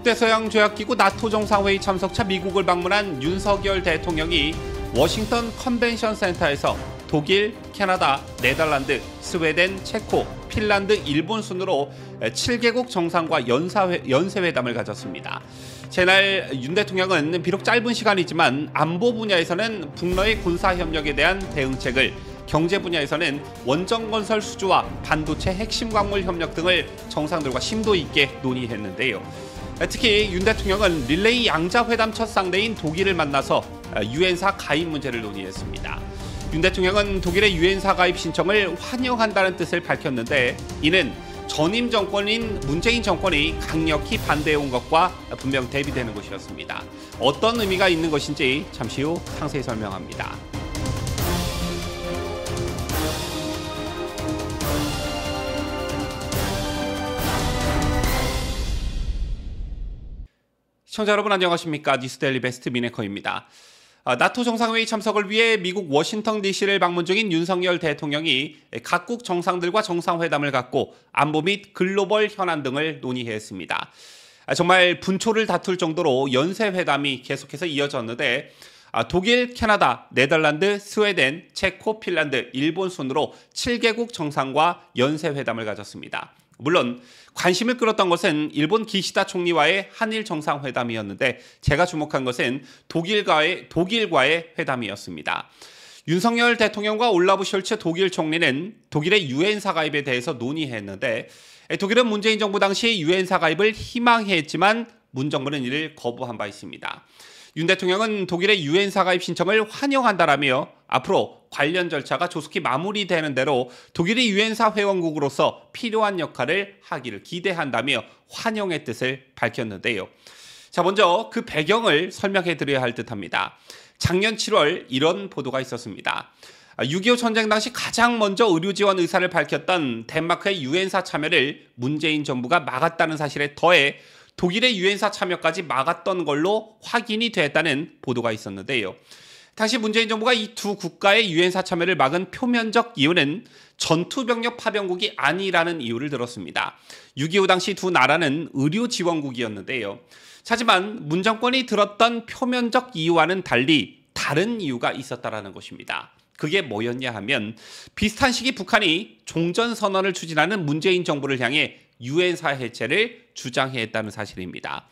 북대서양 조약기구 나토 정상회의 참석차 미국을 방문한 윤석열 대통령이 워싱턴 컨벤션 센터에서 독일, 캐나다, 네덜란드, 스웨덴, 체코, 핀란드, 일본 순으로 7개국 정상과 연쇄회담을 가졌습니다. 제날 윤 대통령은 비록 짧은 시간이지만 안보 분야에서는 북러의 군사협력에 대한 대응책을, 경제 분야에서는 원전건설 수주와 반도체 핵심 광물 협력 등을 정상들과 심도 있게 논의했는데요. 특히 윤 대통령은 릴레이 양자회담 첫 상대인 독일을 만나서 유엔사 가입 문제를 논의했습니다. 윤 대통령은 독일의 유엔사 가입 신청을 환영한다는 뜻을 밝혔는데, 이는 전임 정권인 문재인 정권이 강력히 반대해온 것과 분명 대비되는 것이었습니다. 어떤 의미가 있는 것인지 잠시 후 상세히 설명합니다. 시청자 여러분 안녕하십니까? 뉴스데일리 베스트 미네커입니다. 나토 정상회의 참석을 위해 미국 워싱턴 DC를 방문 중인 윤석열 대통령이 각국 정상들과 정상회담을 갖고 안보 및 글로벌 현안 등을 논의했습니다. 정말 분초를 다툴 정도로 연쇄회담이 계속해서 이어졌는데, 독일, 캐나다, 네덜란드, 스웨덴, 체코, 핀란드, 일본 순으로 7개국 정상과 연쇄회담을 가졌습니다. 물론 관심을 끌었던 것은 일본 기시다 총리와의 한일 정상회담이었는데, 제가 주목한 것은 독일과의 회담이었습니다. 윤석열 대통령과 올라프 숄츠 독일 총리는 독일의 유엔사 가입에 대해서 논의했는데, 독일은 문재인 정부 당시 유엔사 가입을 희망했지만 문 정부는 이를 거부한 바 있습니다. 윤 대통령은 독일의 유엔사 가입 신청을 환영한다라며 앞으로 관련 절차가 조속히 마무리되는 대로 독일이 유엔사 회원국으로서 필요한 역할을 하기를 기대한다며 환영의 뜻을 밝혔는데요. 자, 먼저 그 배경을 설명해 드려야 할 듯합니다. 작년 7월 이런 보도가 있었습니다. 6.25 전쟁 당시 가장 먼저 의료 지원 의사를 밝혔던 덴마크의 유엔사 참여를 문재인 정부가 막았다는 사실에 더해 독일의 유엔사 참여까지 막았던 걸로 확인이 됐다는 보도가 있었는데요. 당시 문재인 정부가 이 두 국가의 유엔사 참여를 막은 표면적 이유는 전투병력 파병국이 아니라는 이유를 들었습니다. 6.25 당시 두 나라는 의료 지원국이었는데요. 하지만 문 정권이 들었던 표면적 이유와는 달리 다른 이유가 있었다는 것입니다. 그게 뭐였냐 하면, 비슷한 시기 북한이 종전선언을 추진하는 문재인 정부를 향해 유엔사 해체를 주장했다는 사실입니다.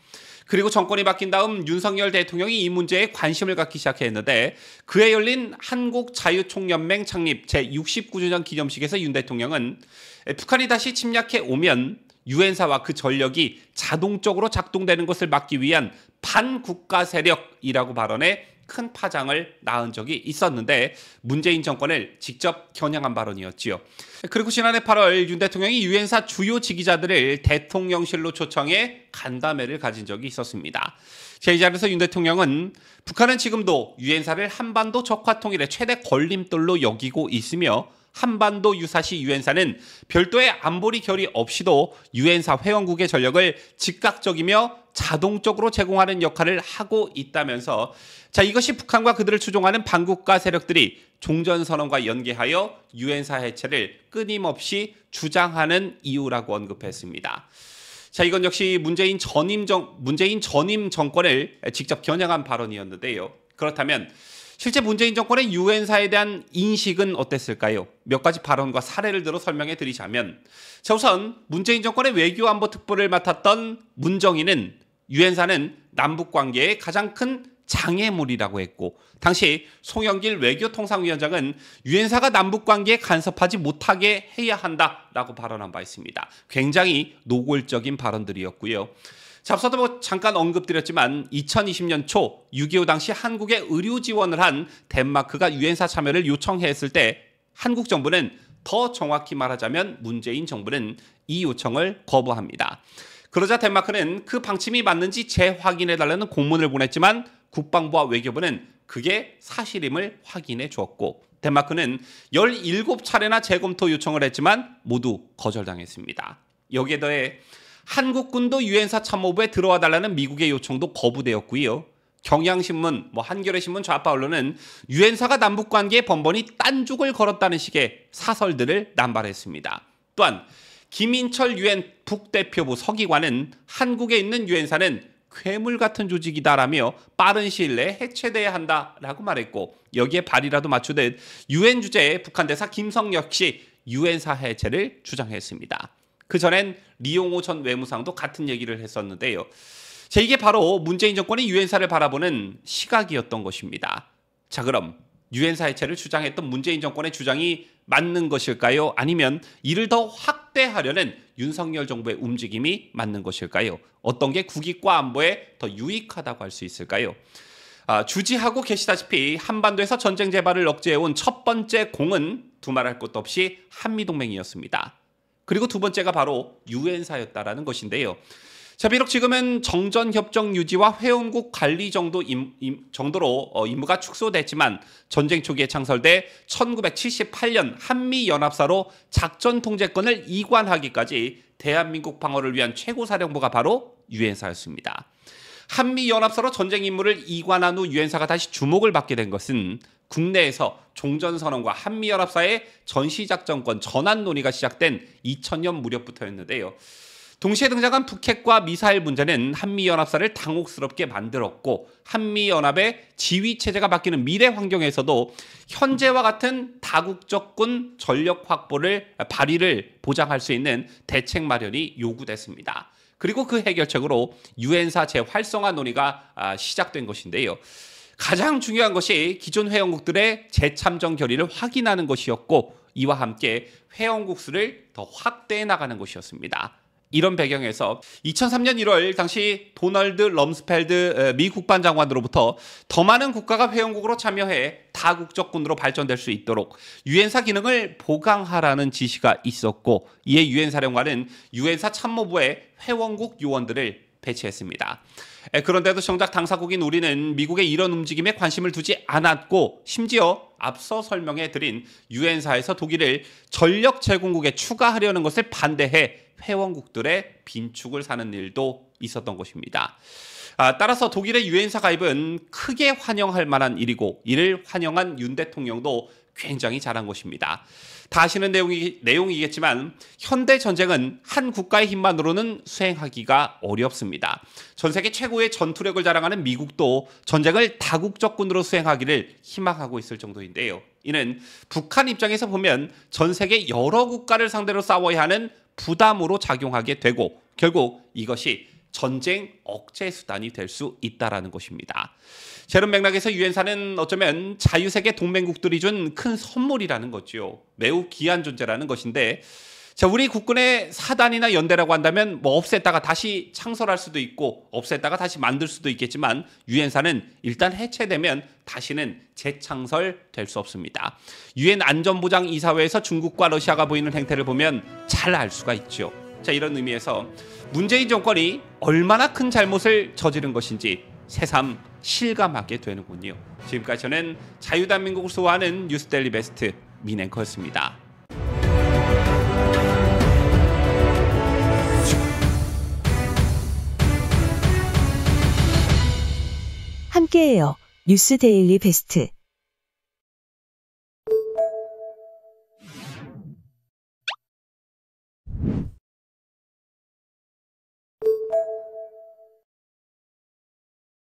그리고 정권이 바뀐 다음 윤석열 대통령이 이 문제에 관심을 갖기 시작했는데, 그해 열린 한국자유총연맹 창립 제69주년 기념식에서 윤 대통령은 북한이 다시 침략해 오면 유엔사와 그 전력이 자동적으로 작동되는 것을 막기 위한 반국가 세력이라고 발언해 큰 파장을 낳은 적이 있었는데, 문재인 정권을 직접 겨냥한 발언이었지요. 그리고 지난해 8월 윤 대통령이 유엔사 주요 지기자들을 대통령실로 초청해 간담회를 가진 적이 있었습니다. 이 자리에서 윤 대통령은 북한은 지금도 유엔사를 한반도 적화 통일의 최대 걸림돌로 여기고 있으며, 한반도 유사시 유엔사는 별도의 안보리 결의 없이도 유엔사 회원국의 전력을 즉각적이며 자동적으로 제공하는 역할을 하고 있다면서, 이것이 북한과 그들을 추종하는 반국가 세력들이 종전선언과 연계하여 유엔사 해체를 끊임없이 주장하는 이유라고 언급했습니다. 이건 역시 문재인 전임 정권을 직접 겨냥한 발언이었는데요. 그렇다면 실제 문재인 정권의 유엔사에 대한 인식은 어땠을까요? 몇 가지 발언과 사례를 들어 설명해 드리자면, 우선 문재인 정권의 외교안보 특보를 맡았던 문정인은 유엔사는 남북관계의 가장 큰 장애물이라고 했고, 당시 송영길 외교통상위원장은 유엔사가 남북관계에 간섭하지 못하게 해야 한다라고 발언한 바 있습니다. 굉장히 노골적인 발언들이었고요. 앞서도 잠깐 언급드렸지만 2020년 초 6.25 당시 한국에 의료 지원을 한 덴마크가 유엔사 참여를 요청했을 때 한국 정부는, 더 정확히 말하자면 문재인 정부는 이 요청을 거부합니다. 그러자 덴마크는 그 방침이 맞는지 재확인해달라는 공문을 보냈지만 국방부와 외교부는 그게 사실임을 확인해 주었고, 덴마크는 17차례나 재검토 요청을 했지만 모두 거절당했습니다. 여기에 더해 한국군도 유엔사 참모부에 들어와 달라는 미국의 요청도 거부되었고요. 경향신문, 한겨레신문 좌파 언론은 유엔사가 남북관계에 번번이 딴죽을 걸었다는 식의 사설들을 남발했습니다. 또한 김인철 유엔 북대표부 서기관은 한국에 있는 유엔사는 괴물 같은 조직이다라며 빠른 시일 내에 해체돼야 한다라고 말했고, 여기에 발이라도 맞추듯 유엔 주재의 북한 대사 김성 역시 유엔사 해체를 주장했습니다. 그전엔 리용호 전 외무상도 같은 얘기를 했었는데요. 자, 이게 바로 문재인 정권이 유엔사를 바라보는 시각이었던 것입니다. 자, 그럼 유엔사 해체를 주장했던 문재인 정권의 주장이 맞는 것일까요? 아니면 이를 더 확대하려는 윤석열 정부의 움직임이 맞는 것일까요? 어떤 게 국익과 안보에 더 유익하다고 할 수 있을까요? 주지하고 계시다시피 한반도에서 전쟁 재발을 억제해온 첫 번째 공은 두말할 것도 없이 한미동맹이었습니다. 그리고 두 번째가 바로 유엔사였다라는 것인데요. 자, 비록 지금은 정전협정 유지와 회원국 관리 정도로 임무가 축소됐지만 전쟁 초기에 창설돼 1978년 한미연합사로 작전 통제권을 이관하기까지 대한민국 방어를 위한 최고사령부가 바로 유엔사였습니다. 한미연합사로 전쟁 임무를 이관한 후 유엔사가 다시 주목을 받게 된 것은 국내에서 종전선언과 한미연합사의 전시작전권 전환 논의가 시작된 2000년 무렵부터였는데요. 동시에 등장한 북핵과 미사일 문제는 한미연합사를 당혹스럽게 만들었고, 한미연합의 지휘체제가 바뀌는 미래 환경에서도 현재와 같은 다국적군 전력 발휘를 보장할 수 있는 대책 마련이 요구됐습니다. 그리고 그 해결책으로 유엔사 재활성화 논의가 시작된 것인데요. 가장 중요한 것이 기존 회원국들의 재참전 결의를 확인하는 것이었고, 이와 함께 회원국 수를 더 확대해 나가는 것이었습니다. 이런 배경에서 2003년 1월 당시 도널드 럼스펠드 미 국방장관으로부터 더 많은 국가가 회원국으로 참여해 다국적군으로 발전될 수 있도록 유엔사 기능을 보강하라는 지시가 있었고, 이에 유엔사령관은 유엔사 참모부에 회원국 요원들을 배치했습니다. 그런데도 정작 당사국인 우리는 미국의 이런 움직임에 관심을 두지 않았고, 심지어 앞서 설명해드린 유엔사에서 독일을 전력 제공국에 추가하려는 것을 반대해 회원국들의 빈축을 사는 일도 있었던 것입니다. 따라서 독일의 유엔사 가입은 크게 환영할 만한 일이고, 이를 환영한 윤 대통령도 굉장히 잘한 것입니다. 다 아시는 내용이겠지만 현대 전쟁은 한 국가의 힘만으로는 수행하기가 어렵습니다. 전 세계 최고의 전투력을 자랑하는 미국도 전쟁을 다국적군으로 수행하기를 희망하고 있을 정도인데요. 이는 북한 입장에서 보면 전 세계 여러 국가를 상대로 싸워야 하는 부담으로 작용하게 되고, 결국 이것이 전쟁 억제 수단이 될 수 있다라는 것입니다. 이런 맥락에서 유엔사는 어쩌면 자유세계 동맹국들이 준 큰 선물이라는 거죠. 매우 귀한 존재라는 것인데, 자, 우리 국군의 사단이나 연대라고 한다면 없앴다가 다시 창설할 수도 있고 없앴다가 다시 만들 수도 있겠지만, 유엔사는 일단 해체되면 다시는 재창설될 수 없습니다. 유엔 안전보장이사회에서 중국과 러시아가 보이는 행태를 보면 잘 알 수가 있죠. 자, 이런 의미에서 문재인 정권이 얼마나 큰 잘못을 저지른 것인지 새삼 실감하게 되는군요. 지금까지 저는 자유대한민국을 수호하는 뉴스데일리 베스트 민앵커였습니다. 함께해요. 뉴스데일리 베스트.